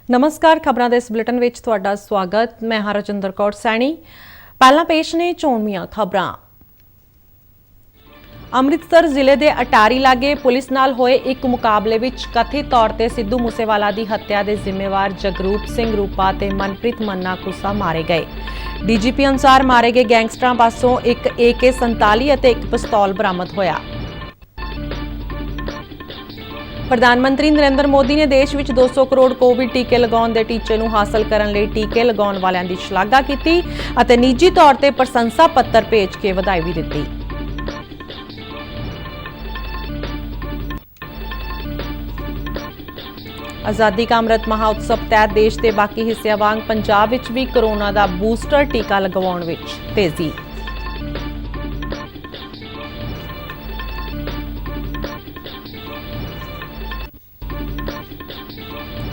नमस्कार खबरों के इस बुलेटिन में तुहाडा स्वागत। मैं हां रजिंदर कौर सैनी। पहला पेश ने चोणवीआं खबरां। अमृतसर जिले के अटारी लागे पुलिस नाल होए एक मुकाबले विच कथित तौर पर सिद्धू मूसेवाला की हत्या के जिम्मेवार जगरूप सिंह रूपा ते मनप्रीत मन्ना कुसा मारे गए। डीजीपी अनुसार मारे गए गैंगस्टरां पासों एक AK-47 और एक पिस्तौल बरामद होया। प्रधानमंत्री नरेंद्र मोदी ने देश में 200 करोड़ कोविड टीके लगाने के टीचे को हासिल करने लिए टीके लगाने वालों की शलाघा की और निजी तौर पर प्रशंसा पत्र भेज के बधाई भी दी। आज़ादी का अमृत महोत्सव तहत देश के बाकी हिस्सों वांग पंजाब विच भी कोरोना का बूस्टर टीका लगवाउण विच तेजी।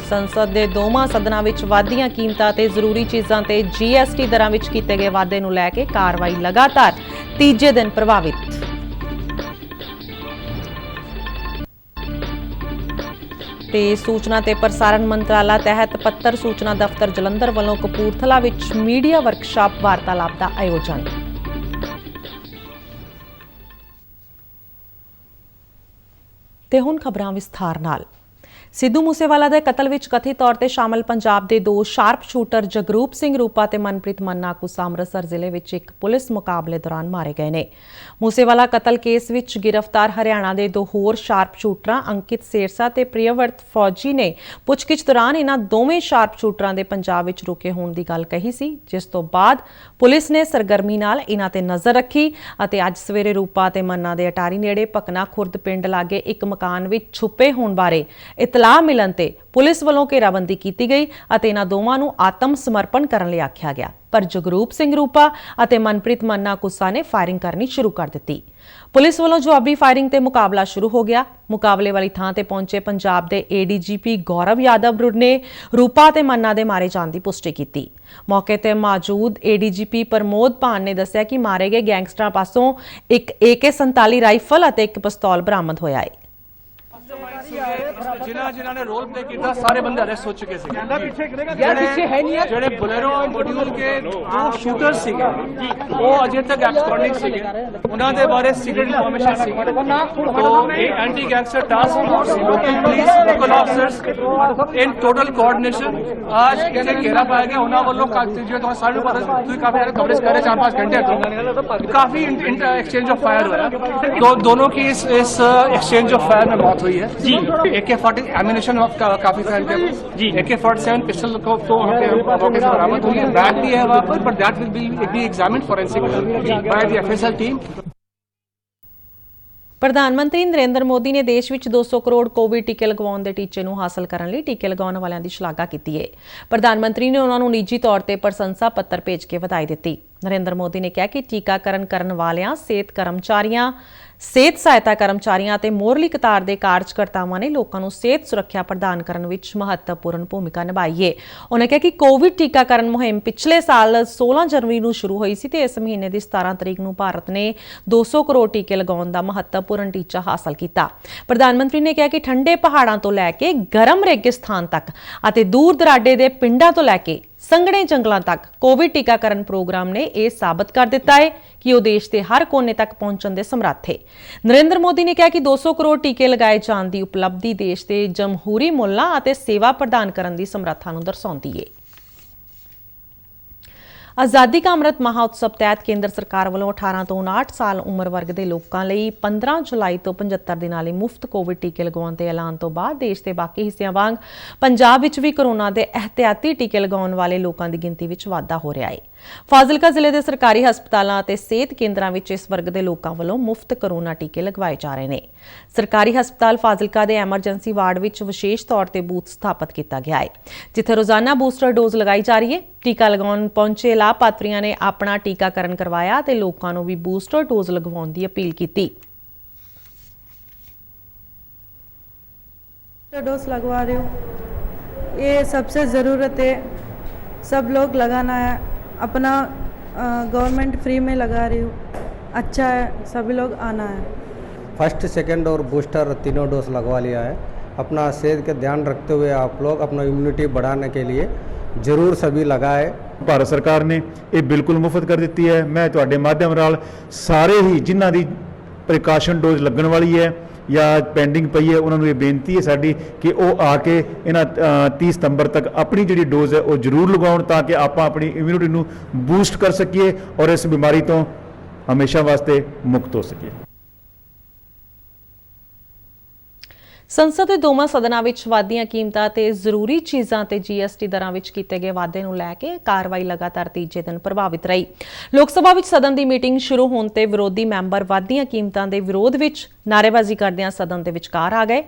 संसद के दोवां सदनां विच वाधियां कीमतां ते जरूरी चीज़ां ते GST दरां विच कीते गए वाधे नूं लैके कार्रवाई लगातार तीजे दिन प्रभावित। ते सूचना ते प्रसारण मंत्रालय तहत पत्र सूचना दफ्तर जलंधर वालों कपूरथला विच मीडिया वर्कशाप वार्तालाप का आयोजन। ते हुण खबरां विस्तार नाल। सिद्धू मूसेवाला के कतल विच कथित तौर पर शामिल पंजाब के 2 शार्प शूटर जगरूप सिंह रूपा ते मनप्रीत मन्ना कुसा अमृतसर जिले में एक पुलिस मुकाबले दौरान मारे गए ने। मूसेवाला कतल केस विच गिरफ्तार हरियाणा के 2 होर शार्प शूटरां अंकित सेरसा ते प्रियव्रत फौजी ने पुछगिछ दौरान इन्हां दोवें शार्प शूटरां दे पंजाब विच रुके होण दी गल कही सी, जिस तो बाद पुलिस ने सरगर्मी नाल इन्हां ते नज़र रखी अते अज सवेरे रूपा ते मन्ना दे अटारी नेड़े पकना खुर्द पिंड लागे एक मकान विच छुपे होण बारे इतलाह मिलन ते पुलिस वालों घेराबंदी की गई और इन्हां दोवां नूं आत्म समर्पण करने लई आख्या गया, पर जगरूप सिंह रूपा और मनप्रीत मन्ना कुसा ने फायरिंग करनी शुरू कर दी। पुलिस वालों जवाबी फायरिंग ते मुकाबला शुरू हो गया। मुकाबले वाली थां ते पहुंचे पंजाब के ADGP गौरव यादव ने रूपा ते मन्ना दे मारे जाने की पुष्टि की। मौके ते मौजूद ADGP प्रमोद भान ने दस्सिया कि मारे गए गैंगस्टरां पासों एक AK-47 राइफल और एक पिस्तौल बरामद होया है। जिन्होंने रोल प्ले किया सारे बंदे अरेस्ट हो चुके जेडे बोलेरो मॉड्यूल के 2 शूटर्स सीगे वो अजे तक एब्सकॉन्डिंग सीगे उन्होंने बारे सीक्रेट इन्फॉर्मेशन सीगे तो anti gangster task force local police local officers in total coordination आज इन्हें घेरा पाया गया। उन्होंने वालों जो सारे काफी कवरेज कर रहे 4-5 घंटे तो काफी एक्सचेंज ऑफ फायर हुआ तो दोनों की इस एक्सचेंज ऑफ फायर में मौत हुई है जी। AK-40 एमिनेशन काफी जी AK-47 पिस्टल को तो मौके से बरामद हुई है। बैग भी है वहां पर but that will be examined forensic by the FSL team. प्रधानमंत्री नरेंद्र मोदी ने देश में 200 करोड़ कोविड टीके लगवाने के टीचे को हासिल करने लिए टीके लगाने वालों की शलाघा की है। प्रधानमंत्री ने उन्होंने निजी तौर पर प्रशंसा पत्र भेज के बधाई दी। नरेंद्र मोदी ने कहा कि टीकाकरण करने वालियां सेहत कर्मचारियों सेहत सहायता कर्मचारियों ते मोरली कतार के कार्यकर्तावां ने लोगों को सेहत सुरक्षा प्रदान करने में महत्वपूर्ण भूमिका निभाई है। उन्होंने कहा कि कोविड टीकाकरण मुहिम पिछले साल 16 जनवरी को शुरू हुई सी ते इस महीने की 17 तरीक को भारत ने 200 करोड़ टीके लगाने का महत्वपूर्ण टीचा हासिल किया। प्रधानमंत्री ने कहा कि ठंडे पहाड़ों तो लैके गरम रेगिस्तान तक और दूर दराडे के पिंडों तो लैके संघने जंगलों तक कोविड टीकाकरण प्रोग्राम ने यह साबित कर दिता है कि वह देश के हर कोने तक पहुंचने के समर्थ है। नरेंद्र मोदी ने कहा कि 200 करोड़ टीके लगाए जाने की उपलब्धि देश के जमहूरी मुल्लां और सेवा प्रदान करने की समर्था को दर्शाती है। आज़ादी का अमृत महोत्सव तहत केंद्र सरकार वालों 18 तो 59 साल उम्र वर्ग के लोगों लिए 15 जुलाई तो 75 दिनों लिए मुफ्त कोविड टीके लगवाने के ऐलान तो बाद देश के बाकी हिस्सों वांग पंजाब विच भी कोरोना के एहतियाती टीके लगाने वाले लोगों की गिनती में वाधा हो रहा है। फाजिलका जिले के सरकारी हस्पतालों और सेहत केंद्रों में इस वर्ग के लोगों वालों मुफ्त कोरोना टीके लगवाए जा रहे हैं। सरकारी हस्पताल फाजिलका के एमरजेंसी वार्ड में विशेष तौर पर बूथ स्थापित किया गया है, जिथे रोजाना बूस्टर डोज लगाई जा रही है। टीका लगाने पहुंचे लाभार्थियों ने अपना टीकाकरण करवाया तो लोगों को भी बूस्टर डोज लगवाने की अपील की। डोज लगवा रही हूँ, ये सबसे ज़रूरत है, सब लोग लगाना है। अपना गवर्नमेंट फ्री में लगा रही हूँ, अच्छा है, सभी लोग आना है। फर्स्ट सेकंड और बूस्टर तीनों डोज लगवा लिया है। अपना सेहत का ध्यान रखते हुए आप लोग अपना इम्यूनिटी बढ़ाने के लिए ज़रूर सभी लगाए। ਭਾਰਤ ਸਰਕਾਰ ਨੇ ਇਹ ਬਿਲਕੁਲ ਮੁਫਤ ਕਰ ਦਿੱਤੀ ਹੈ। ਮੈਂ ਤੁਹਾਡੇ ਮਾਧਿਅਮ ਨਾਲ ਸਾਰੇ ਹੀ ਜਿਨ੍ਹਾਂ ਦੀ ਪ੍ਰੀਕਾਸ਼ਨ ਡੋਜ਼ ਲੱਗਣ ਵਾਲੀ ਹੈ ਜਾਂ ਪੈਂਡਿੰਗ ਪਈ ਹੈ ਉਹਨਾਂ ਨੂੰ ਇਹ ਬੇਨਤੀ ਹੈ ਸਾਡੀ ਕਿ ਉਹ ਆ ਕੇ ਇਹਨਾਂ 30 ਸਤੰਬਰ ਤੱਕ ਆਪਣੀ ਜਿਹੜੀ ਡੋਜ਼ ਹੈ ਉਹ ਜ਼ਰੂਰ ਲਗਾਉਣ ਤਾਂ ਕਿ ਆਪਾਂ ਆਪਣੀ ਇਮਿਊਨਿਟੀ ਨੂੰ ਬੂਸਟ ਕਰ ਸਕੀਏ ਔਰ ਇਸ ਬਿਮਾਰੀ ਤੋਂ ਹਮੇਸ਼ਾ ਵਾਸਤੇ ਮੁਕਤ ਹੋ ਸਕੀਏ। ਸੰਸਦ ਦੇ ਦੋਵਾਂ ਸਦਨਾਂ ਵਿੱਚ ਵਾਧੀਆਂ ਕੀਮਤਾਂ ਤੇ ਜ਼ਰੂਰੀ ਚੀਜ਼ਾਂ ਤੇ GST ਦਰਾਂ ਵਿੱਚ ਕੀਤੇ ਗਏ ਵਾਧੇ ਨੂੰ ਲੈ ਕੇ ਕਾਰਵਾਈ ਲਗਾਤਾਰ ਤੀਜੇ ਦਿਨ ਪ੍ਰਭਾਵਿਤ ਰਹੀ। ਲੋਕ ਸਭਾ ਵਿੱਚ ਸਦਨ ਦੀ ਮੀਟਿੰਗ ਸ਼ੁਰੂ ਹੋਣ ਤੇ ਵਿਰੋਧੀ ਮੈਂਬਰ ਵਾਧੀਆਂ ਕੀਮਤਾਂ ਦੇ ਵਿਰੋਧ ਵਿੱਚ ਨਾਅਰੇਬਾਜ਼ੀ ਕਰਦਿਆਂ ਸਦਨ ਦੇ ਵਿਚਕਾਰ ਆ ਗਏ।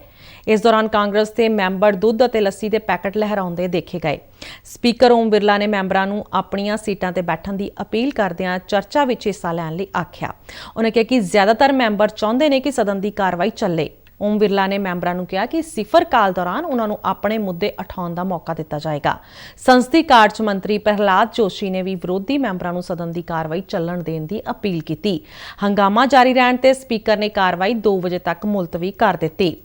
ਇਸ ਦੌਰਾਨ ਕਾਂਗਰਸ ਦੇ ਮੈਂਬਰ ਦੁੱਧ ਅਤੇ ਲੱਸੀ ਦੇ ਪੈਕੇਟ ਲਹਿਰਾਉਂਦੇ ਦੇਖੇ ਗਏ। ਸਪੀਕਰ ਓਮ ਬਿਰਲਾ ਨੇ ਮੈਂਬਰਾਂ ਨੂੰ ਆਪਣੀਆਂ ਸੀਟਾਂ ਤੇ ਬੈਠਣ ਦੀ ਅਪੀਲ ਕਰਦਿਆਂ ਚਰਚਾ ਵਿੱਚ ਹਿੱਸਾ ਲੈਣ ਲਈ ਆਖਿਆ। ਉਨ੍ਹਾਂ ਕਿਹਾ ਕਿ ਜ਼ਿਆਦਾਤਰ ਮੈਂਬਰ ਚਾਹੁੰਦੇ ਨੇ ਕਿ ਸਦਨ ਦੀ ਕਾਰਵਾਈ ਚੱਲੇ। ਓਮ ਬਿਰਲਾ ਨੇ ਮੈਂਬਰਾਂ ਨੂੰ ਕਿਹਾ ਕਿ ਸਿਫਰ ਕਾਲ ਦੌਰਾਨ ਉਹਨਾਂ ਨੂੰ ਆਪਣੇ ਮੁੱਦੇ ਉਠਾਉਣ ਦਾ ਮੌਕਾ ਦਿੱਤਾ ਜਾਏਗਾ। ਸੰਸਦੀ ਕਾਰਜ ਮੰਤਰੀ ਪ੍ਰਹਲਾਦ ਜੋਸ਼ੀ ਨੇ ਵੀ ਵਿਰੋਧੀ ਮੈਂਬਰਾਂ ਨੂੰ ਸਦਨ ਦੀ ਕਾਰਵਾਈ ਚੱਲਣ ਦੇਣ ਦੀ ਅਪੀਲ ਕੀਤੀ। ਹੰਗਾਮਾ ਜਾਰੀ ਰਹਿਣ ਤੇ ਸਪੀਕਰ ਨੇ ਕਾਰਵਾਈ 2 ਵਜੇ ਤੱਕ ਮੁਲਤਵੀ ਕਰ ਦਿੱਤੀ।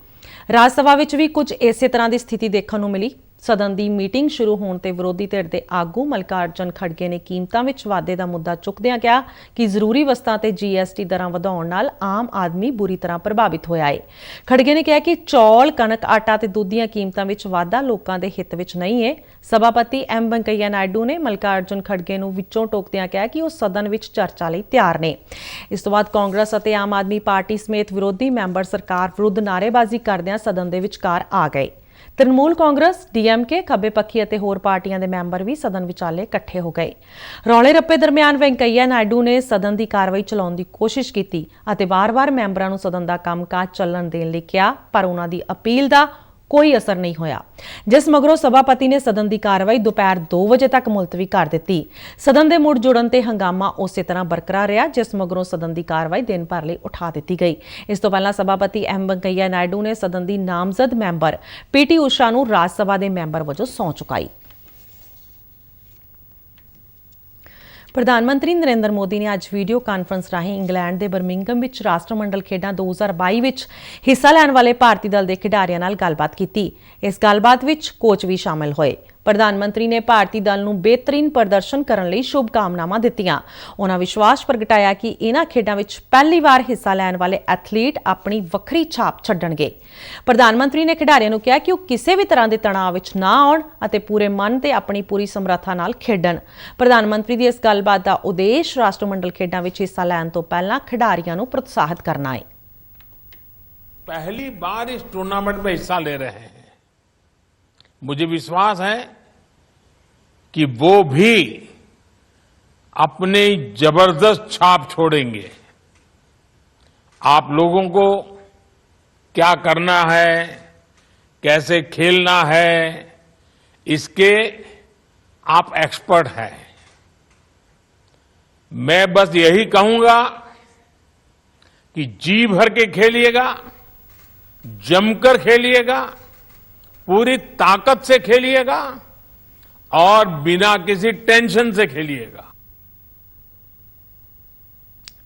ਰਾਜ ਸਭਾ ਵਿੱਚ ਵੀ ਕੁਝ ਇਸੇ ਤਰ੍ਹਾਂ ਦੀ ਸਥਿਤੀ ਦੇਖਣ ਨੂੰ ਮਿਲੀ। ਸਦਨ ਦੀ ਮੀਟਿੰਗ ਸ਼ੁਰੂ ਹੋਣ ਤੇ ਵਿਰੋਧੀ ਧਿਰ ਦੇ ਆਗੂ ਮਲਕਾਰਜਨ ਖੜਗੇ ਨੇ ਕੀਮਤਾਂ ਵਿੱਚ ਵਾਧੇ ਦਾ ਮੁੱਦਾ ਚੁੱਕਦਿਆਂ ਕਿਹਾ ਕਿ ਜ਼ਰੂਰੀ ਵਸਤਾਂ ਤੇ GST ਦਰਾਂ ਵਧਾਉਣ ਨਾਲ ਆਮ ਆਦਮੀ ਬੁਰੀ ਤਰ੍ਹਾਂ ਪ੍ਰਭਾਵਿਤ ਹੋਇਆ ਹੈ। ਖੜਗੇ ਨੇ ਕਿਹਾ ਕਿ ਚੌਲ, ਕਣਕ, ਆਟਾ ਤੇ ਦੁੱਧ ਦੀਆਂ ਕੀਮਤਾਂ ਵਿੱਚ ਵਾਧਾ ਲੋਕਾਂ ਦੇ ਹਿੱਤ ਵਿੱਚ ਨਹੀਂ ਹੈ। ਸਭਾਪਤੀ M ਵੈਂਕਈਆ ਨਾਇਡੂ ਨੇ ਮਲਕਾਰਜਨ ਖੜਗੇ ਨੂੰ ਵਿੱਚੋਂ ਟੋਕਦਿਆਂ ਕਿਹਾ ਕਿ ਉਹ ਸਦਨ ਵਿੱਚ ਚਰਚਾ ਲਈ ਤਿਆਰ ਨੇ। ਇਸ ਤੋਂ ਬਾਅਦ ਕਾਂਗਰਸ ਅਤੇ ਆਮ ਆਦਮੀ ਪਾਰਟੀ ਸਮੇਤ ਵਿਰੋਧੀ ਮੈਂਬਰ ਸਰਕਾਰ ਵਿਰੁੱਧ ਨਾਅਰੇਬਾਜ਼ੀ ਕਰਦਿਆਂ ਸਦਨ ਦੇ ਵਿਚਕਾਰ ਆ ਗਏ। ਤ੍ਰਿਣਮੂਲ ਕਾਂਗਰਸ, DMK, ਖੱਬੇ ਪੱਖੀ ਅਤੇ ਹੋਰ ਪਾਰਟੀਆਂ ਦੇ ਮੈਂਬਰ ਵੀ ਸਦਨ ਵਿਚਾਲੇ ਇਕੱਠੇ ਹੋ ਗਏ। ਰੌਲੇ ਰੱਪੇ ਦਰਮਿਆਨ ਵੈਂਕਈਆ ਨਾਇਡੂ ਨੇ ਸਦਨ ਦੀ ਕਾਰਵਾਈ ਚਲਾਉਣ ਦੀ ਕੋਸ਼ਿਸ਼ ਕੀਤੀ ਅਤੇ ਵਾਰ-ਵਾਰ ਮੈਂਬਰਾਂ ਨੂੰ ਸਦਨ ਦਾ ਕੰਮਕਾਜ ਚੱਲਣ ਦੇਣ ਲਈ ਕਿਹਾ, ਪਰ ਉਹਨਾਂ ਦੀ ਅਪੀਲ ਦਾ ਕੋਈ ਅਸਰ ਨਹੀਂ ਹੋਇਆ, ਜਿਸ ਮਗਰੋਂ ਸਭਾਪਤੀ ਨੇ ਸਦਨ ਦੀ ਕਾਰਵਾਈ ਦੁਪਹਿਰ 2 ਵਜੇ ਤੱਕ ਮੁਲਤਵੀ ਕਰ ਦਿੱਤੀ। ਸਦਨ ਦੇ ਮੁੜ ਜੁੜਨ ਤੇ ਹੰਗਾਮਾ ਉਸੇ ਤਰ੍ਹਾਂ ਬਰਕਰਾਰ ਰਿਹਾ, ਜਿਸ ਮਗਰੋਂ ਸਦਨ ਦੀ ਕਾਰਵਾਈ ਦਿਨ ਭਰ ਲਈ ਉਠਾ ਦਿੱਤੀ ਗਈ। ਇਸ ਤੋਂ ਪਹਿਲਾਂ ਸਭਾਪਤੀ M ਵੈਂਕਈਆ ਨਾਇਡੂ ਨੇ ਸਦਨ ਦੀ ਨਾਮਜ਼ਦ ਮੈਂਬਰ PT ਊਸ਼ਾ ਨੂੰ ਰਾਜ ਸਭਾ ਦੇ ਮੈਂਬਰ ਵਜੋਂ ਸਹੁੰ ਚੁਕਾਈ। ਪ੍ਰਧਾਨ ਮੰਤਰੀ ਨਰਿੰਦਰ ਮੋਦੀ ਨੇ ਅੱਜ ਵੀਡੀਓ ਕਾਨਫਰੰਸ ਰਾਹੀਂ ਇੰਗਲੈਂਡ ਦੇ ਬਰਮਿੰਘਮ ਵਿੱਚ ਰਾਸ਼ਟਰਮੰਡਲ ਖੇਡਾਂ 2022 ਵਿੱਚ ਹਿੱਸਾ ਲੈਣ ਵਾਲੇ ਭਾਰਤੀ ਦਲ ਦੇ ਖਿਡਾਰੀਆਂ ਨਾਲ ਗੱਲਬਾਤ ਕੀਤੀ। ਇਸ ਗੱਲਬਾਤ ਵਿੱਚ ਕੋਚ ਵੀ ਸ਼ਾਮਲ ਹੋਏ। ਪ੍ਰਧਾਨ ਮੰਤਰੀ ਨੇ ਭਾਰਤੀ ਦਲ ਨੂੰ ਬਿਹਤਰੀਨ ਪ੍ਰਦਰਸ਼ਨ ਕਰਨ ਲਈ ਸ਼ੁਭਕਾਮਨਾਵਾਂ ਦਿੱਤੀਆਂ। ਉਹਨਾਂ ਵਿਸ਼ਵਾਸ ਪ੍ਰਗਟਾਇਆ ਕਿ ਇਹਨਾਂ ਖੇਡਾਂ ਵਿੱਚ ਪਹਿਲੀ ਵਾਰ ਹਿੱਸਾ ਲੈਣ ਵਾਲੇ ਐਥਲੀਟ ਆਪਣੀ ਵੱਖਰੀ ਛਾਪ ਛੱਡਣਗੇ। ਪ੍ਰਧਾਨ ਮੰਤਰੀ ਨੇ ਖਿਡਾਰੀਆਂ ਨੂੰ ਕਿਹਾ ਕਿ ਉਹ ਕਿਸੇ ਵੀ ਤਰ੍ਹਾਂ ਦੇ ਤਣਾਅ ਵਿੱਚ ਨਾ ਆਉਣ ਅਤੇ ਪੂਰੇ ਮਨ ਤੇ ਆਪਣੀ ਪੂਰੀ ਸਮਰੱਥਾ ਨਾਲ ਖੇਡਣ। ਪ੍ਰਧਾਨ ਮੰਤਰੀ ਦੀ ਇਸ ਗੱਲਬਾਤ ਦਾ ਉਦੇਸ਼ ਰਾਸ਼ਟਰਮੰਡਲ ਖੇਡਾਂ ਵਿੱਚ ਹਿੱਸਾ ਲੈਣ ਤੋਂ ਪਹਿਲਾਂ ਖਿਡਾਰੀਆਂ ਨੂੰ ਪ੍ਰੋਤਸਾਹਿਤ ਕਰਨਾ ਹੈ। पहली बार इस टूर्नामेंट में हिस्सा ले रहे हैं। मुझे विश्वास है कि वो भी अपनी जबरदस्त छाप छोड़ेंगे। आप लोगों को क्या करना है, कैसे खेलना है, इसके आप एक्सपर्ट हैं। मैं बस यही कहूंगा कि जी भर के खेलिएगा, जमकर खेलिएगा, पूरी ताकत से खेलिएगा और बिना किसी टेंशन से खेलिएगा।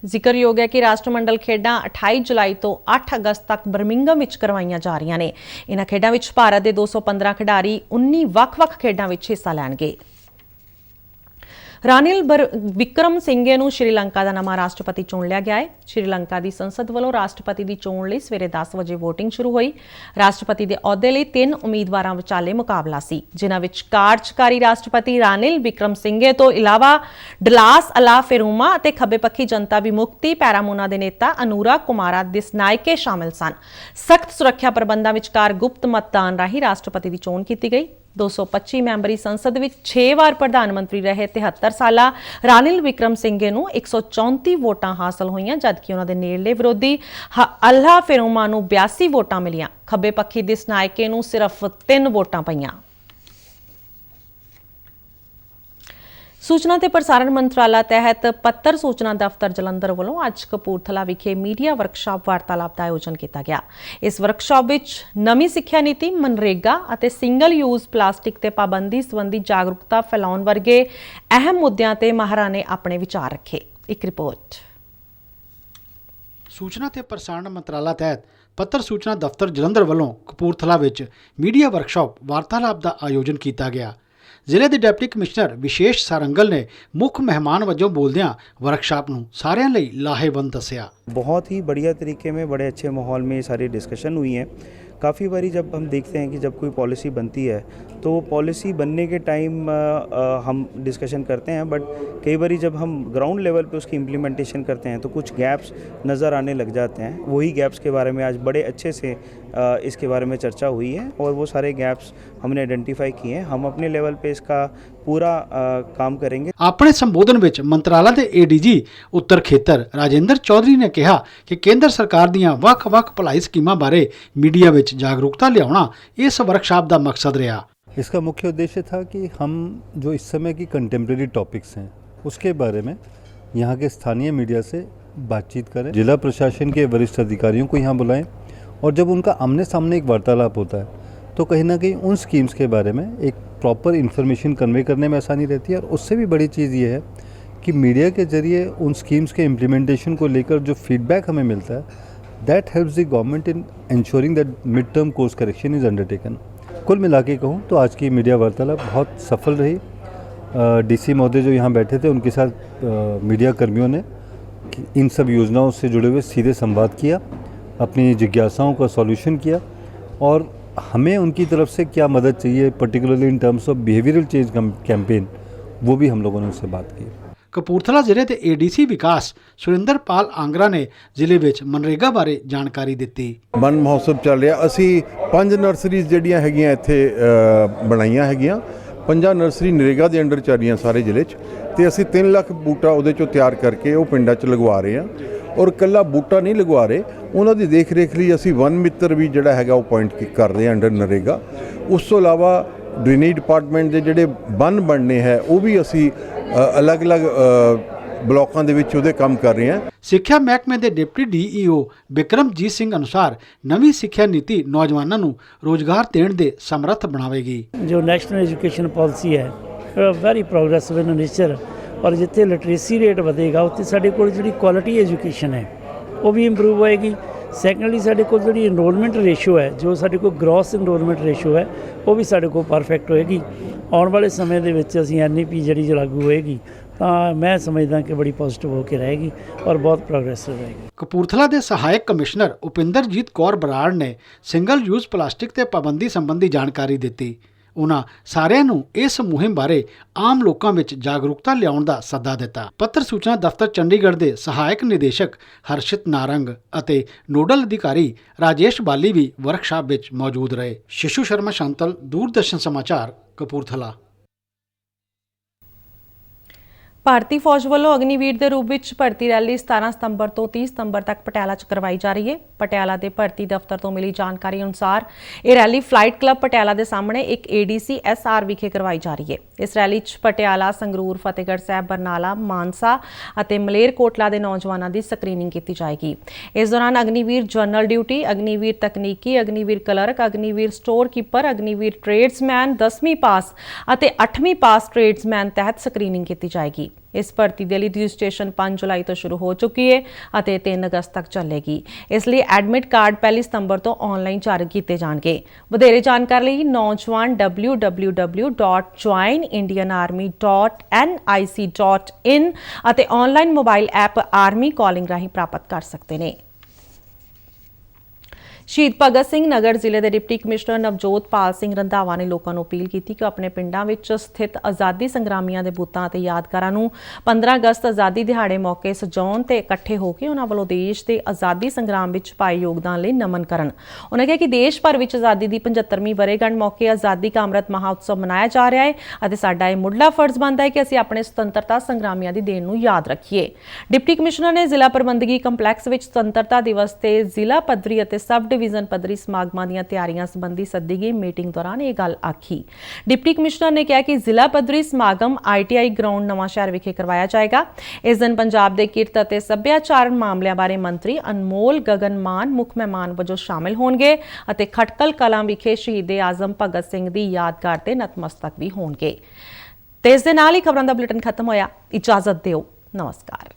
ਜ਼ਿਕਰਯੋਗ ਹੈ ਕਿ ਰਾਸ਼ਟਰਮੰਡਲ ਖੇਡਾਂ 28 ਜੁਲਾਈ ਤੋਂ 8 ਅਗਸਤ ਤੱਕ ਬਰਮਿੰਘਮ ਵਿੱਚ ਕਰਵਾਈਆਂ ਜਾ ਰਹੀਆਂ ਨੇ। ਇਹਨਾਂ ਖੇਡਾਂ ਵਿੱਚ ਭਾਰਤ ਦੇ 215 ਖਿਡਾਰੀ 19 ਵੱਖ-ਵੱਖ ਖੇਡਾਂ ਵਿੱਚ ਹਿੱਸਾ ਲੈਣਗੇ। ਰਾਨਿਲ ਵਿਕਰਮ ਸਿੰਘੇ ਨੂੰ ਸ਼੍ਰੀਲੰਕਾ ਦਾ ਨਵਾਂ ਰਾਸ਼ਟਰਪਤੀ ਚੁਣ ਲਿਆ ਗਿਆ ਹੈ। ਸ਼੍ਰੀਲੰਕਾ ਦੀ ਸੰਸਦ ਵੱਲੋਂ ਰਾਸ਼ਟਰਪਤੀ ਦੀ ਚੋਣ ਲਈ ਸਵੇਰੇ 10 ਵਜੇ ਵੋਟਿੰਗ ਸ਼ੁਰੂ ਹੋਈ। ਰਾਸ਼ਟਰਪਤੀ ਦੇ ਅਹੁਦੇ ਲਈ 3 ਉਮੀਦਵਾਰਾਂ ਵਿਚਾਲੇ ਮੁਕਾਬਲਾ ਸੀ, ਜਿਨ੍ਹਾਂ ਵਿੱਚ ਕਾਰਜਕਾਰੀ ਰਾਸ਼ਟਰਪਤੀ ਰਾਨਿਲ ਵਿਕਰਮ ਸਿੰਘੇ ਤੋਂ ਇਲਾਵਾ ਡਲਾਸ ਅਲਾ ਫੇਰੂਮਾ ਅਤੇ ਖੱਬੇ ਪੱਖੀ ਜਨਤਾ ਵਿਮੁਕਤੀ ਪੈਰਾਮੂਨਾ ਦੇ ਨੇਤਾ ਅਨੂਰਾ ਕੁਮਾਰਾ ਦਿਸਨਾਇਕੇ ਸ਼ਾਮਲ ਸਨ। ਸਖਤ ਸੁਰੱਖਿਆ ਪ੍ਰਬੰਧਾਂ ਵਿਚਕਾਰ ਗੁਪਤ ਮਤਦਾਨ ਰਾਹੀਂ ਰਾਸ਼ਟਰਪਤੀ ਦੀ ਚੋਣ ਕੀਤੀ ਗਈ। 225 ਮੈਂਬਰੀ ਸੰਸਦ ਵਿੱਚ 6 ਵਾਰ ਪ੍ਰਧਾਨ ਮੰਤਰੀ ਰਹੇ 73 ਸਾਲਾ ਰਾਨਿਲ ਵਿਕਰਮ ਸਿੰਘੇ ਨੂੰ 134 ਵੋਟਾਂ ਹਾਸਲ ਹੋਈਆਂ, ਜਦਕਿ ਉਹਨਾਂ ਦੇ ਨੇੜਲੇ ਵਿਰੋਧੀ ਅਲਾ ਫੇਰੂਮਾ ਨੂੰ 82 ਵੋਟਾਂ ਮਿਲੀਆਂ। ਖੱਬੇ ਪੱਖੀ ਦਿਸਨਾਇਕੇ ਨੂੰ ਸਿਰਫ 3 ਵੋਟਾਂ ਪਈਆਂ। ਸੂਚਨਾ ਤੇ ਪ੍ਰਸਾਰਣ ਮੰਤਰਾਲਾ ਤਹਿਤ ਪੱਤਰ ਸੂਚਨਾ ਦਫ਼ਤਰ ਜਲੰਧਰ ਵੱਲੋਂ ਅੱਜ ਕਪੂਰਥਲਾ ਵਿਖੇ ਮੀਡੀਆ ਵਰਕਸ਼ਾਪ ਵਾਰਤਾਲਾਪ ਦਾ ਆਯੋਜਨ ਕੀਤਾ ਗਿਆ। ਇਸ ਵਰਕਸ਼ਾਪ ਵਿੱਚ ਨਵੀਂ ਸਿੱਖਿਆ ਨੀਤੀ, ਮਨਰੇਗਾ ਅਤੇ ਸਿੰਗਲ ਯੂਜ਼ ਪਲਾਸਟਿਕ ਤੇ ਪਾਬੰਦੀ ਸੰਬੰਧੀ ਜਾਗਰੂਕਤਾ ਫੈਲਾਉਣ ਵਰਗੇ ਅਹਿਮ ਮੁੱਦਿਆਂ ਤੇ ਮਾਹਰਾਂ ਨੇ ਆਪਣੇ ਵਿਚਾਰ ਰੱਖੇ। ਇੱਕ ਰਿਪੋਰਟ। ਸੂਚਨਾ ਤੇ ਪ੍ਰਸਾਰਣ ਮੰਤਰਾਲਾ ਤਹਿਤ ਪੱਤਰ ਸੂਚਨਾ ਦਫ਼ਤਰ ਜਲੰਧਰ ਵੱਲੋਂ ਕਪੂਰਥਲਾ ਵਿੱਚ ਮੀਡੀਆ ਵਰਕਸ਼ਾਪ ਵਾਰਤਾਲਾਪ ਦਾ ਆਯੋਜਨ ਕੀਤਾ ਗਿਆ। ਜ਼ਿਲ੍ਹੇ ਦੇ ਡਿਪਟੀ ਕਮਿਸ਼ਨਰ ਵਿਸ਼ੇਸ਼ ਸਾਰੰਗਲ ਨੇ ਮੁੱਖ ਮਹਿਮਾਨ ਵਜੋਂ ਬੋਲਦਿਆਂ ਵਰਕਸ਼ਾਪ ਨੂੰ ਸਾਰਿਆਂ ਲਈ ਲਾਹੇਵੰਦ ਦੱਸਿਆ। बहुत ही बढ़िया तरीके में बड़े अच्छे माहौल में ये सारी डिस्कशन हुई है। काफ़ी बारी जब हम देखते हैं कि जब कोई पॉलिसी बनती है तो पॉलिसी बनने के टाइम हम डिस्कशन करते हैं, बट कई बारी जब हम ग्राउंड लेवल पे उसकी इम्प्लीमेंटेशन करते हैं तो कुछ गैप्स नज़र आने लग जाते हैं। वही गैप्स के बारे में आज बड़े अच्छे से इसके बारे में चर्चा हुई है और वो सारे गैप्स हमने आइडेंटिफाई किए हैं। हम अपने लेवल पे इसका पूरा काम करेंगे। ਆਪਣੇ ਸੰਬੋਧਨ ਵਿੱਚ ਮੰਤਰਾਲਾ ਦੇ ਏਡੀਜੀ ਉੱਤਰ ਖੇਤਰ ਰਾਜਿੰਦਰ ਚੌਧਰੀ ਨੇ ਕਿਹਾ ਕਿ ਕੇਂਦਰ ਸਰਕਾਰ ਦੀਆਂ ਵੱਖ-ਵੱਖ ਭਲਾਈ ਸਕੀਮਾਂ ਬਾਰੇ ਮੀਡੀਆ ਵਿੱਚ ਜਾਗਰੂਕਤਾ ਲਿਆਉਣਾ ਇਸ ਵਰਕਸ਼ਾਪ ਦਾ ਮਕਸਦ ਰਿਹਾ। इसका मुख्य उद्देश्य था कि हम जो इस समय की कंटेम्प्रेरी टॉपिक्स हैं उसके बारे में यहाँ के स्थानीय मीडिया से बातचीत करें, जिला प्रशासन के वरिष्ठ अधिकारियों को यहाँ बुलाएं और जब उनका आमने सामने एक वार्तालाप होता है तो कहीं ना कहीं उन स्कीम्स के बारे में एक प्रॉपर इन्फॉर्मेशन कन्वे करने में आसानी रहती है। और उससे भी बड़ी चीज़ ये है कि मीडिया के ज़रिए उन स्कीम्स के इम्प्लीमेंटेशन को लेकर जो फीडबैक हमें मिलता है that helps the government in ensuring that mid term course correction is undertaken. कुल मिला के कहूँ तो आज की मीडिया वार्तालाप बहुत सफल रही। डीसी महोदय जो यहाँ बैठे थे उनके साथ मीडिया कर्मियों ने इन सब योजनाओं से जुड़े हुए सीधे संवाद किया, अपनी जिज्ञासाओं का सॉल्यूशन किया और हमें उनकी तरफ से क्या मदद चाहिए particularly in terms of behavioural change campaign, वो भी हम लोगों ने उनसे बात की। ਕਪੂਰਥਲਾ ਜ਼ਿਲ੍ਹੇ ਦੇ ਏਡੀਸੀ ਵਿਕਾਸ ਸੁਰਿੰਦਰਪਾਲ ਆਂਗਰਾ ਨੇ ਜ਼ਿਲ੍ਹੇ ਵਿੱਚ ਮਨਰੇਗਾ ਬਾਰੇ ਜਾਣਕਾਰੀ ਦਿੱਤੀ। ਵਨ ਮਹੋਤਸਵ ਚੱਲ ਰਿਹਾ। ਅਸੀਂ 5 ਨਰਸਰੀਜ਼ ਜਿਹੜੀਆਂ ਹੈਗੀਆਂ ਇੱਥੇ ਬਣਾਈਆਂ ਹੈਗੀਆਂ। 5 ਨਰਸਰੀ ਨਰੇਗਾ ਦੇ ਅੰਡਰ ਚੱਲ ਰਹੀਆਂ ਸਾਰੇ ਜ਼ਿਲ੍ਹੇ 'ਚ ਤੇ ਅਸੀਂ 3 ਲੱਖ ਬੂਟਾ ਉਹਦੇ 'ਚੋਂ ਤਿਆਰ ਕਰਕੇ ਉਹ ਪਿੰਡਾਂ 'ਚ ਲਗਵਾ ਰਹੇ ਹਾਂ। ਔਰ ਇਕੱਲਾ ਬੂਟਾ ਨਹੀਂ ਲਗਵਾ ਰਹੇ, ਉਹਨਾਂ ਦੀ ਦੇਖ ਰੇਖ ਲਈ ਅਸੀਂ ਵਨ ਮਿੱਤਰ ਵੀ ਜਿਹੜਾ ਹੈਗਾ ਉਹ ਅਪੁਆਇੰਟ ਕਰ ਰਹੇ ਹਾਂ ਅੰਡਰ ਨਰੇਗਾ। ਉਸ ਤੋਂ ਇਲਾਵਾ ਡਰੇਨੇਜ ਡਿਪਾਰਟਮੈਂਟ ਦੇ ਜਿਹੜੇ ਬੰਨ ਬਣਨੇ ਹੈ ਉਹ ਵੀ ਅਸੀਂ ਅਲੱਗ-ਅਲੱਗ ਬਲਾਕਾਂ ਦੇ ਵਿੱਚ ਉਹਦੇ ਕੰਮ ਕਰ ਰਹੇ ਹਾਂ। ਸਿੱਖਿਆ ਮਹਿਕਮੇ ਦੇ ਡਿਪਟੀ ਡੀਈਓ ਬਿਕਰਮਜੀਤ ਸਿੰਘ ਅਨੁਸਾਰ ਨਵੀਂ ਸਿੱਖਿਆ ਨੀਤੀ ਨੌਜਵਾਨਾਂ ਨੂੰ ਰੋਜ਼ਗਾਰ ਦੇਣ ਦੇ ਸਮਰੱਥ ਬਣਾਵੇਗੀ। ਜੋ ਨੈਸ਼ਨਲ ਐਜੂਕੇਸ਼ਨ ਪਾਲਿਸੀ ਹੈ ਵੈਰੀ ਪ੍ਰੋਗਰੈਸਿਵ ਇਨ ਨੇਚਰ ਔਰ ਜਿੱਥੇ ਲਿਟਰੇਸੀ ਰੇਟ ਵਧੇਗਾ ਉੱਥੇ ਸਾਡੇ ਕੋਲ ਜਿਹੜੀ ਕੁਆਲਿਟੀ ਐਜੂਕੇਸ਼ਨ ਹੈ ਉਹ ਵੀ ਇੰਪਰੂਵ ਹੋਏਗੀ। ਸੈਕੰਡਲੀ ਸਾਡੇ ਕੋਲ ਜਿਹੜੀ ਇਨਰੋਲਮੈਂਟ ਰੇਸ਼ੋ ਹੈ, ਜੋ ਸਾਡੇ ਕੋਲ ਗ੍ਰੋਸ ਇਨਰੋਲਮੈਂਟ ਰੇਸ਼ੋ ਹੈ ਉਹ ਵੀ ਸਾਡੇ ਕੋਲ ਪਰਫੈਕਟ ਹੋਏਗੀ। ਆਉਣ ਵਾਲੇ ਸਮੇਂ ਦੇ ਵਿੱਚ ਅਸੀਂ NEP ਜਿਹੜੀ ਲਾਗੂ ਹੋਏਗੀ ਤਾਂ ਮੈਂ ਸਮਝਦਾ ਕਿ ਬੜੀ ਪੋਜ਼ਿਟਿਵ ਹੋ ਕੇ ਰਹੇਗੀ ਔਰ ਬਹੁਤ ਪ੍ਰੋਗਰੈਸਿਵ ਰਹੇਗੀ। ਕਪੂਰਥਲਾ ਦੇ ਸਹਾਇਕ ਕਮਿਸ਼ਨਰ ਉਪਿੰਦਰਜੀਤ ਕੌਰ ਬਰਾੜ ਨੇ ਸਿੰਗਲ ਯੂਜ਼ ਪਲਾਸਟਿਕ ਤੇ ਪਾਬੰਦੀ ਸੰਬੰਧੀ ਜਾਣਕਾਰੀ ਦਿੱਤੀ। ਉਹਨਾਂ ਸਾਰਿਆਂ ਨੂੰ ਇਸ ਮੁਹਿੰਮ ਬਾਰੇ ਆਮ ਲੋਕਾਂ ਵਿੱਚ ਜਾਗਰੂਕਤਾ ਲਿਆਉਣ ਦਾ ਸੱਦਾ ਦਿੱਤਾ। ਪੱਤਰ ਸੂਚਨਾ ਦਫ਼ਤਰ ਚੰਡੀਗੜ੍ਹ ਦੇ ਸਹਾਇਕ ਨਿਦੇਸ਼ਕ ਹਰਸ਼ਿਤ ਨਾਰੰਗ ਅਤੇ ਨੋਡਲ ਅਧਿਕਾਰੀ ਰਾਜੇਸ਼ ਬਾਲੀ ਵੀ ਵਰਕਸ਼ਾਪ ਵਿੱਚ ਮੌਜੂਦ ਰਹੇ। ਸ਼ਿਸ਼ੂ ਸ਼ਰਮਾ ਸ਼ਾਂਤਲ, ਦੂਰਦਰਸ਼ਨ ਸਮਾਚਾਰ, ਕਪੂਰਥਲਾ। ਭਾਰਤੀ ਫੌਜ ਵੱਲੋਂ ਅਗਨੀਵੀਰ ਦੇ ਰੂਪ ਵਿੱਚ ਭਰਤੀ ਰੈਲੀ 17 ਸਤੰਬਰ ਤੋਂ 30 ਸਤੰਬਰ ਤੱਕ ਪਟਿਆਲਾ 'ਚ ਕਰਵਾਈ ਜਾ ਰਹੀ ਹੈ। ਪਟਿਆਲਾ ਦੇ ਭਰਤੀ ਦਫ਼ਤਰ ਤੋਂ ਮਿਲੀ ਜਾਣਕਾਰੀ ਅਨੁਸਾਰ ਇਹ ਰੈਲੀ ਫਲਾਈਟ ਕਲੱਬ ਪਟਿਆਲਾ ਦੇ ਸਾਹਮਣੇ ਇੱਕ ADC SR ਵਿਖੇ ਕਰਵਾਈ ਜਾ ਰਹੀ ਹੈ। ਇਸ ਰੈਲੀ 'ਚ ਪਟਿਆਲਾ, ਸੰਗਰੂਰ, ਫਤਿਹਗੜ੍ਹ ਸਾਹਿਬ, ਬਰਨਾਲਾ, ਮਾਨਸਾ ਅਤੇ ਮਲੇਰਕੋਟਲਾ ਦੇ ਨੌਜਵਾਨਾਂ ਦੀ ਸਕਰੀਨਿੰਗ ਕੀਤੀ ਜਾਏਗੀ। ਇਸ ਦੌਰਾਨ ਅਗਨੀਵੀਰ ਜਨਰਲ ਡਿਊਟੀ, ਅਗਨੀਵੀਰ ਤਕਨੀਕੀ, Agniveer clerk, Agniveer store keeper, Agniveer tradesman 10ਵੀਂ ਪਾਸ ਅਤੇ 8ਵੀਂ ਪਾਸ ਟ੍ਰੇਡਸਮੈਨ ਤਹਿਤ ਸਕਰੀਨਿੰਗ ਕੀਤੀ ਜਾਏਗੀ। ਇਸ ਭਰਤੀ ਦੇ ਲਈ ਰਜਿਸਟ੍ਰੇਸ਼ਨ 5 ਜੁਲਾਈ ਤੋਂ ਸ਼ੁਰੂ ਹੋ ਚੁੱਕੀ ਹੈ ਅਤੇ 3 ਅਗਸਤ ਤੱਕ ਚੱਲੇਗੀ। ਇਸ ਲਈ ਐਡਮਿਟ ਕਾਰਡ 1 ਸਤੰਬਰ ਤੋਂ ਆਨਲਾਈਨ ਜਾਰੀ ਕੀਤੇ ਜਾਣਗੇ। ਵਧੇਰੇ ਜਾਣਕਾਰੀ ਲਈ ਨੌਜਵਾਨ www.joinindianarmy.nic.in ਅਤੇ online mobile app army calling ਰਾਹੀਂ ਪ੍ਰਾਪਤ ਕਰ ਸਕਦੇ ਨੇ। ਸ਼ਹੀਦ ਭਗਤ ਸਿੰਘ ਨਗਰ ਜ਼ਿਲ੍ਹੇ ਦੇ ਡਿਪਟੀ ਕਮਿਸ਼ਨਰ ਨਵਜੋਤਪਾਲ ਸਿੰਘ ਰੰਧਾਵਾ ਨੇ ਲੋਕਾਂ ਨੂੰ ਅਪੀਲ ਕੀਤੀ ਕਿ ਆਪਣੇ ਪਿੰਡਾਂ ਵਿੱਚ ਸਥਿਤ ਆਜ਼ਾਦੀ ਸੰਗਰਾਮੀਆਂ ਦੇ ਬੁੱਤਾਂ ਅਤੇ ਯਾਦਗਾਰਾਂ ਨੂੰ 15 ਅਗਸਤ ਆਜ਼ਾਦੀ ਦਿਹਾੜੇ ਮੌਕੇ ਸਜਾਉਣ ਤੇ ਇਕੱਠੇ ਹੋ ਕੇ ਉਹਨਾਂ ਵੱਲੋਂ ਦੇਸ਼ ਦੇ ਆਜ਼ਾਦੀ ਸੰਗਰਾਮ ਵਿੱਚ ਪਾਏ ਯੋਗਦਾਨ ਲਈ ਨਮਨ ਕਰਨ। ਉਹਨਾਂ ਕਿਹਾ ਕਿ ਦੇਸ਼ ਭਰ ਵਿੱਚ ਆਜ਼ਾਦੀ ਦੀ 75ਵੀਂ ਵਰ੍ਹੇਗੰਢ ਮੌਕੇ ਆਜ਼ਾਦੀ ਕਾ ਅੰਮ੍ਰਿਤ ਮਹਾਉਤਸਵ ਮਨਾਇਆ ਜਾ ਰਿਹਾ ਹੈ ਅਤੇ ਸਾਡਾ ਇਹ ਮੁੱਢਲਾ ਫਰਜ਼ ਬਣਦਾ ਹੈ ਕਿ ਅਸੀਂ ਆਪਣੇ ਸੁਤੰਤਰਤਾ ਸੰਗਰਾਮੀਆਂ ਦੀ ਦੇਣ ਨੂੰ ਯਾਦ ਰੱਖੀਏ। ਡਿਪਟੀ ਕਮਿਸ਼ਨਰ ਨੇ ਜ਼ਿਲ੍ਹਾ ਪ੍ਰਬੰਧਕੀ ਕੰਪਲੈਕਸ ਵਿੱਚ ਸੁਤੰਤਰਤਾ ਦਿਵਸ ਤੇ ਜ਼ਿਲ੍ਹਾ ਪੱਧਰੀ ਅਤੇ ਸਬ ਡਿਵੀਜ਼ਨ ਪੱਧਰੀ ਸਮਾਗਮਾਂ ਦੀਆਂ ਤਿਆਰੀਆਂ ਸੰਬੰਧੀ ਸੱਦੀ ਗਈ ਮੀਟਿੰਗ ਦੌਰਾਨ ਇਹ ਗੱਲ ਆਖੀ। ਡਿਪਟੀ ਕਮਿਸ਼ਨਰ ਨੇ ਕਿਹਾ ਕਿ ਜ਼ਿਲ੍ਹਾ ਪੱਧਰੀ ਸਮਾਗਮ ITI ਗਰਾਊਂਡ ਨਵਾਂ ਸ਼ਹਿਰ ਵਿਖੇ ਕਰਵਾਇਆ ਜਾਏਗਾ। ਇਸ ਦਿਨ ਪੰਜਾਬ ਦੇ ਕਿਰਤ ਅਤੇ ਸੱਭਿਆਚਾਰ ਮਾਮਲਿਆਂ ਬਾਰੇ ਮੰਤਰੀ ਅਨਮੋਲ ਗਗਨ ਮਾਨ ਮੁੱਖ ਮਹਿਮਾਨ ਵਜੋਂ ਸ਼ਾਮਿਲ ਹੋਣਗੇ ਅਤੇ ਖਟਕਲ ਕਲਾਂ ਵਿਖੇ ਸ਼ਹੀਦ ਆਜ਼ਮ ਭਗਤ ਸਿੰਘ ਦੀ ਯਾਦਗਾਰ ਤੇ ਨਤਮਸਤਕ ਵੀ ਹੋਣਗੇ। ਤੇ ਇਸ ਦੇ ਨਾਲ ਹੀ ਖਬਰਾਂ ਦਾ ਬੁਲੇਟਿਨ ਖਤਮ ਹੋਇਆ। ਇਜਾਜ਼ਤ ਦਿਓ। ਨਮਸਕਾਰ।